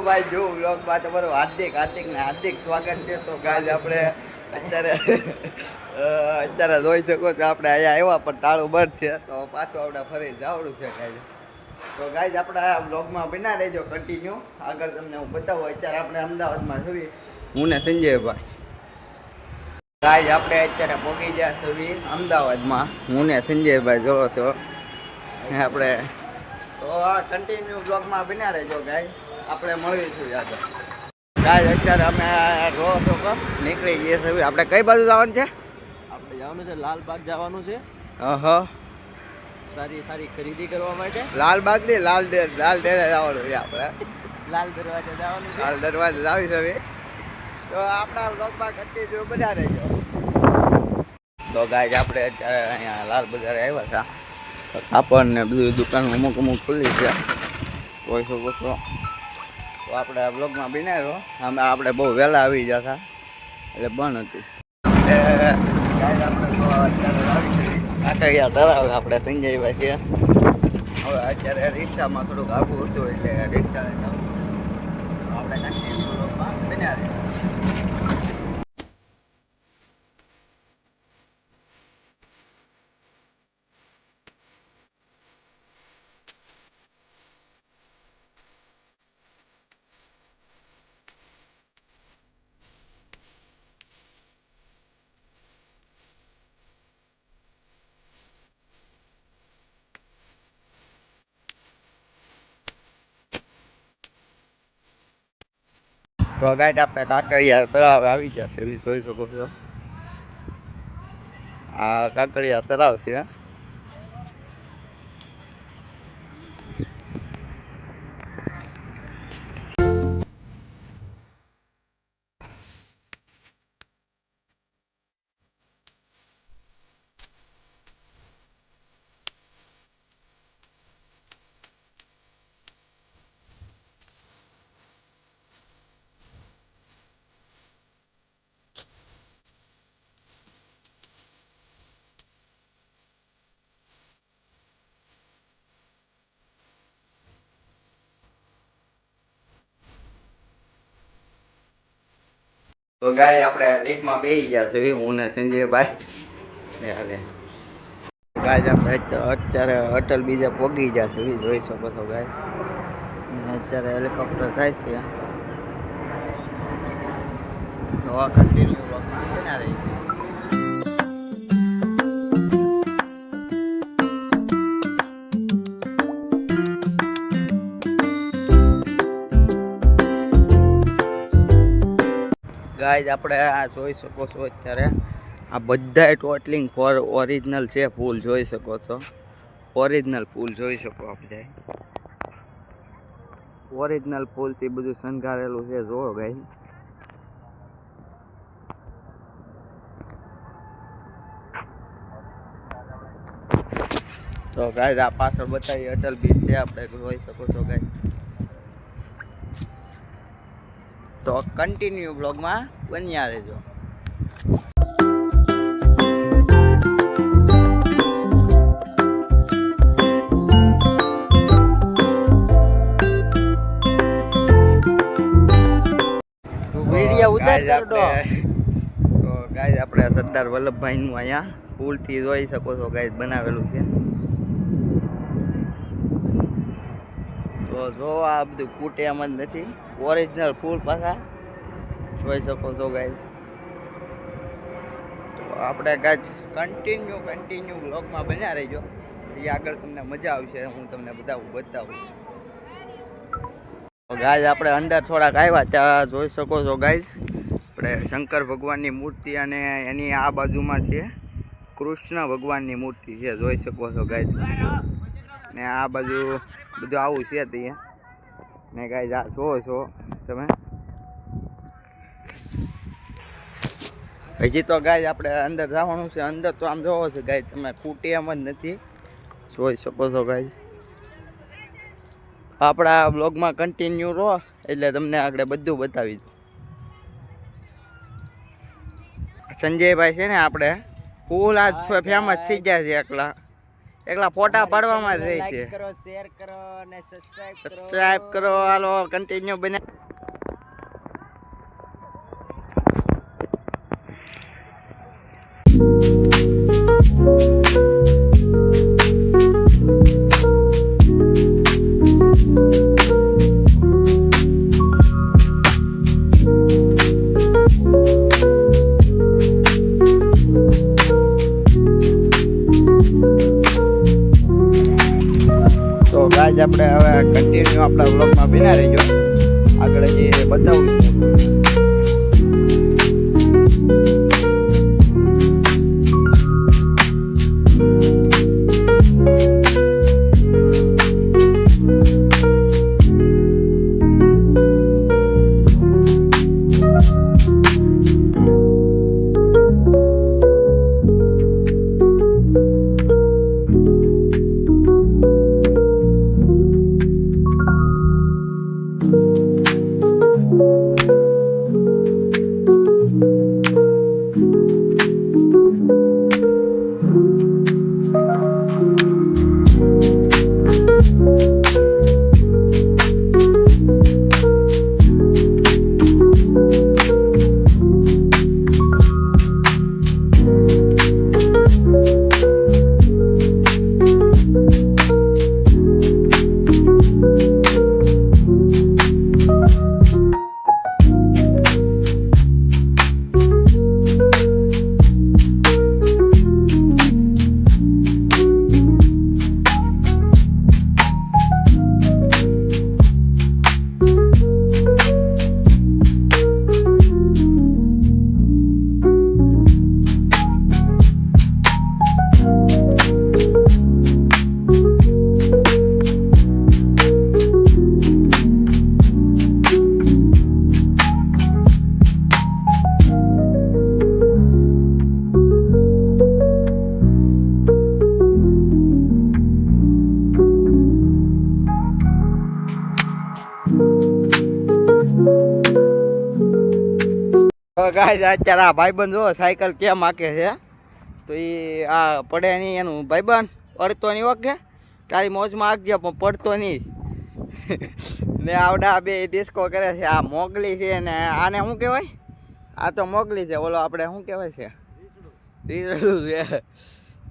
ભાઈ જો બ્લોગમાં તમારું હાર્દિક સ્વાગત છે. તો ગાઈઝ આપણે અત્યારે જોઈ શકો છો આપણે અહીંયા આવ્યા પણ તાળું બંધ છે તો પાછું આપણે ફરી જવાનું છે ગાઈઝ. તો ગાઈઝ આપણે આ બ્લોગમાં બના રહેજો કન્ટિન્યુ. આગળ તમને હું બતાવું. અત્યારે આપણે અમદાવાદમાં છીએ હું ને સંજયભાઈ. ગાઈઝ આપણે અત્યારે પહોંચી ગયા છીએ અમદાવાદમાં હું ને સંજયભાઈ. જોવો છો આપણે તો આ કન્ટિન્યુ બ્લોગમાં બના રહેજો ગાઈઝ. આપણે મળીશું યાદ ગાઈઝ. અત્યારે અમે રો છો નીકળી ગયા છીએ. આપણે કઈ બાજુ જવાનું છે? આપણે જવાનું છે લાલબાગ જવાનું છે. સારી ખરીદી કરવા માટે. લાલબાગ ની લાલ ડેરે જવાનું છે આપણે. લાલ દરવાજા જવાનું છે. લાલ દરવાજા આવી છે. તો આપણા બ્લોગમાં કન્ટિન્યુ બના રહેજો. તો ગાઈઝ આપણે અત્યારે અહીંયા લાલ બજારે આવ્યા હતા. કાપડ ને બધું દુકાન અમુક ખુલ્લી છે જોઈ શકો છો. તો આપણે આ બ્લોગમાં બનાવ્યો. આપણે બહુ વહેલા આવી ગયા હતા એટલે બંધ હતું. આપણે તો અત્યારે આવી કાંકરિયા તળાવે આપણે સંજયભાઈ છે. હવે અત્યારે રિક્ષામાં થોડુંક આગું હતું એટલે રિક્ષા આપણે કન્ટિન્યુ બ્લોગમાં બનાવી. તો ગાઈડ આપણે કાંકરિયા તળાવ આવી ગયા છે જોઈ શકો છો. આ કાંકરિયા તળાવ છે. તો ગાય આપણે લીફમાં બેસી ગયા છે હું ને સંજયભાઈ. ગાય આપણે અત્યારે અટલ બીજા પહોંચી ગયા છે જોઈ શકો છો ગાય. અત્યારે હેલિકોપ્ટર થાય છે. તો આ કન્ટિન્યુ બના રહી. ગાઈઝ આપણે આ જોઈ શકો છો અત્યારે આ બધા ટોટલિંગ ફોર ઓરિજિનલ છે. ફૂલ જોઈ શકો છો. ઓરિજિનલ ફૂલ જોઈ શકો આપણે. ઓરિજિનલ ફૂલથી બધું શણગારેલું છે જોવો ગાઈઝ. તો ગાઈઝ આ પાછળ બતાવી અટલ બ્રિજ છે આપણે જોઈ શકો છો ગાઈઝ. તો કન્ટિન્યુ બ્લોગમાં બન્યા રહેજો. વિડિયો ઉતારતો તો ગાઈઝ આપણે સરદાર વલ્લભભાઈનું અહીંયા પુલથી જોઈ શકો છો ગાઈઝ બનાવેલું છે. તો જો આ બધું ફૂટે એમ જ નથી. ઓરિજિનલ ફૂલ પાછા જોઈ શકો છો ગાઈઝ. તો આપણે ગાઈઝ કન્ટિન્યુ બ્લોગમાં બન્યા રહેજો. એ આગળ તમને મજા આવશે. હું તમને બતાવું છું. ગાઈઝ આપણે અંદર થોડાક આવ્યા ત્યાં જોઈ શકો છો ગાઈઝ. આપણે શંકર ભગવાનની મૂર્તિ અને એની આ બાજુમાં છે કૃષ્ણ ભગવાનની મૂર્તિ છે જોઈ શકો છો ગાઈઝ. ને આ બાજુ બધું આવું છે ત્યાં ને ગાઈઝ આ જોવો છો તમે. હજી તો ગાઈઝ આપણે અંદર જવાનું છે. અંદર તો આમ જોવો છો ગાઈઝ તમે ફૂટે એમ જ નથી જોઈ શકો છો ગાઈઝ. આપણા બ્લોગમાં કન્ટિન્યુ રહો એટલે તમને આગળ બધું બતાવી દઉં. સંજયભાઈ છે ને આપણે ફૂલ આજ ફેમસ થઈ ગયા છે એકલા. એકલા ફોટા પાડવામાં જ રહી છે. લાઈક કરો, શેર કરો અને સબસ્ક્રાઇબ કરો. હાલો કન્ટિન્યુ બને. તો ગાઈઝ આપણે હવે કન્ટિન્યુ આપણા વ્લોગમાં બન્યા રહીજો. આગળ જે બતાવું છું. ગાઈઝ અત્યારે આ ભાઈબંધ જો સાયકલ કેમ હાકે છે. તો એ આ પડે નહીં એનું ભાઈબંધ પડતો નહીં. ઓકે તારી મોજમાં હાકજે પણ પડતો નહીં. ને આવડા બે ડિસ્કો કરે છે. આ મોગલી છે ને આને શું કહેવાય? આ તો મોગલી છે. ઓલો આપણે શું કહેવાય છે? રીસડું છે.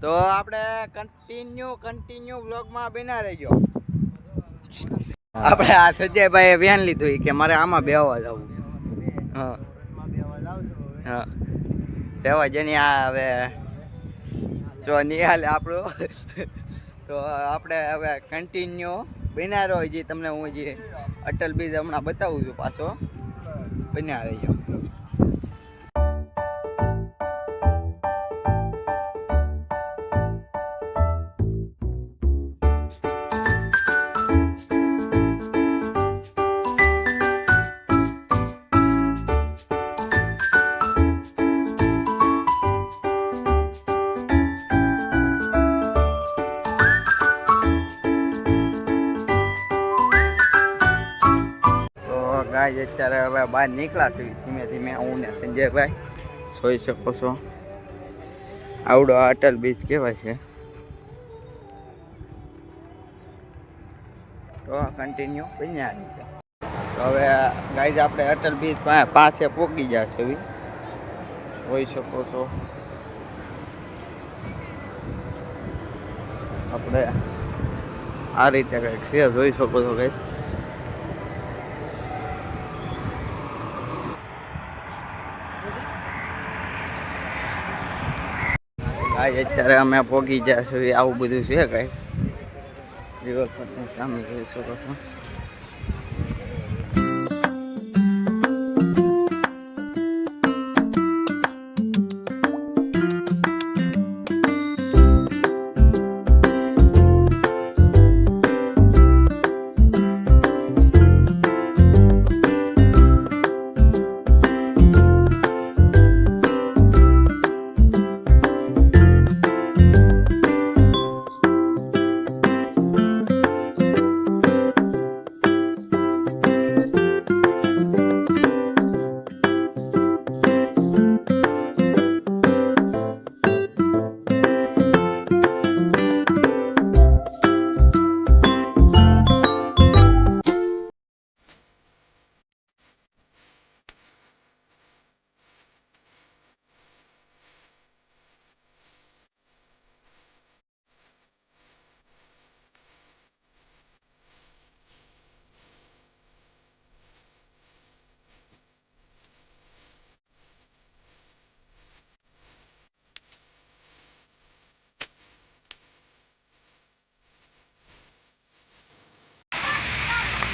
તો આપણે કન્ટિન્યુ વ્લોગમાં બન્યા રહેજો. આપણે આ સજયભાઈએ વેન લીધું કે મારે આમાં બેહવા જવું. હા હા રહેવા જેની આ હવે જો નિહાલ આપણું. તો આપણે હવે કન્ટિન્યુ બન્યા રહ્યો. જે તમને હું જે અટલ બ્રિજ હમણાં બતાવું છું પાછો. બન્યા રહીજો. ગાય અત્યારે હવે બહાર નીકળ્યા છે ધીમે ધીમે. હું ને સંજયભાઈ જોઈ શકો છો. આવડો અટલ બ્રિજ કહેવાય છે. તો કન્ટિન્યુ બન્યા છે. તો હવે ગાય આપણે અટલ બ્રિજ પાસે પહોંચી ગયા છે. જોઈ શકો છો. આપણે આ રીતે કંઈક છે. જોઈ શકો છો ગાય. અત્યારે અમે પહોંચી ગયા છીએ. આવું બધું છે કઈ રિવરફ્રન્ટની સામે જોઈ શકો છો.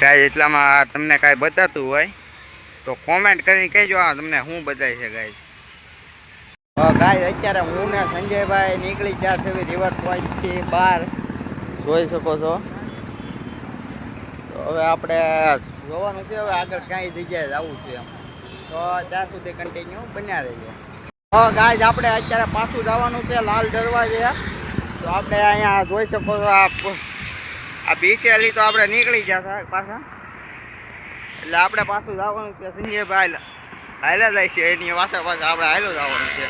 ગાય એટલામાં તમને કાંઈ બતાતું હોય તો કોમેન્ટ કરીને કહેજો આ તમને શું બતાય છે ગાય. ગાય અત્યારે હું ને સંજયભાઈ નીકળી ગયા છે રિવર પોઈન્ટથી બહાર, જોઈ શકો છો. તો હવે આપણે જોવાનું છે હવે આગળ ક્યાંય જગ્યાએ જવું છે એમ, તો ત્યાં સુધી કન્ટિન્યુ બન્યા રહીએ. તો ગાય આપણે અત્યારે પાછું જવાનું છે લાલ દરવાજે. તો આપણે અહીંયા જોઈ શકો છો આ બીચેલી તો આપણે નીકળી ગયા હતા પાછા, એટલે આપણે પાછું જવાનું છે સંજયભાઈ હાલ્યા જાય છે એની પાછળ પાછળ આપણે હાલ્યો જવાનું છે.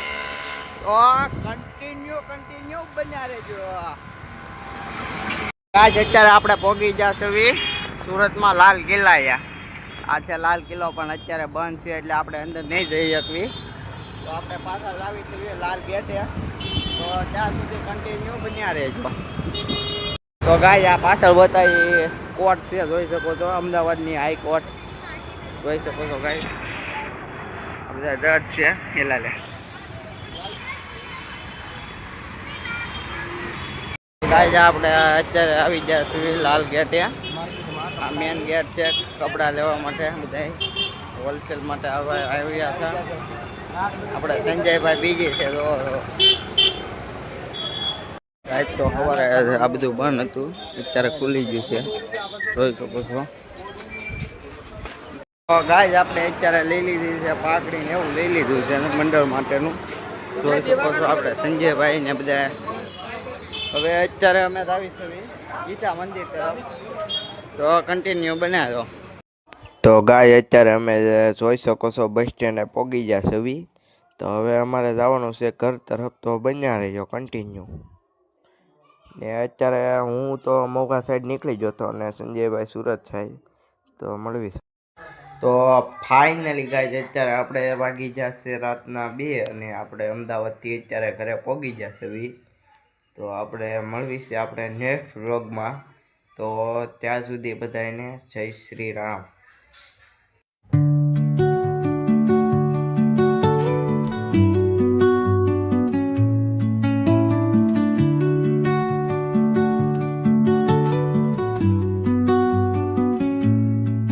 તો કન્ટિન્યુ બન્યા રહેજો. આજ અત્યારે આપણે પહોંચી ગયા છીએ સુરતમાં લાલ કિલ્લા. આ છે લાલ કિલ્લો, પણ અત્યારે બંધ છે એટલે આપણે અંદર નહીં જઈ શકવી. તો આપણે પાછા આવી છીએ લાલ ગેટે. તો ત્યાં સુધી કન્ટિન્યુ બન્યા રહેજો. તો ગાય આ પાછળ બતાવી કોર્ટ છે, જોઈ શકો છો, અમદાવાદની હાઈકોર્ટ જોઈ શકો છો ગાય. આ બધા જજ છે હિલાલે. ગાય આપણે અત્યારે આવી ગયા છીએ લાલ ગેટે. આ મેન ગેટ છે કપડાં લેવા માટે, બધા હોલસેલ માટે આવ્યા હતા. આપણે સંજયભાઈ બીજી છે. તો રાત તો સવારે આ બધું બંધ હતું, અત્યારે ખુલી ગયું છે, જોઈ શકો છો. ગાય આપણે અત્યારે લઈ લીધી છે પાકડી ને એવું લઈ લીધું છે મંડળ માટેનું, જોઈ શકો છો. આપણે સંજયભાઈ ને બધા હવે અત્યારે અમે આવીશું ગીતા મંદિર તરફ. તો કન્ટિન્યુ બનાવ્યો. તો ગાય અત્યારે અમે જોઈ શકો છો બસ સ્ટેન્ડે પહોંચી ગયા છવી. તો હવે અમારે જવાનું છે ઘર તરફ, તો બન્યા રહીજો કન્ટિન્યુ. ને અત્યારે હું તો મોગા સાઈડ નીકળી ગયો હતો અને સંજયભાઈ સુરત સાઈડ, તો મળવી. તો ફાઇનલી ગાય અત્યારે આપણે વાગી જશે રાતના 2 અને આપણે અમદાવાદથી અત્યારે ઘરે પહોંચી જશે. તો આપણે મળવી છે આપણે નેક્સ્ટ વ્લોગમાં. તો ત્યાં સુધી બધાને જય શ્રી રામ.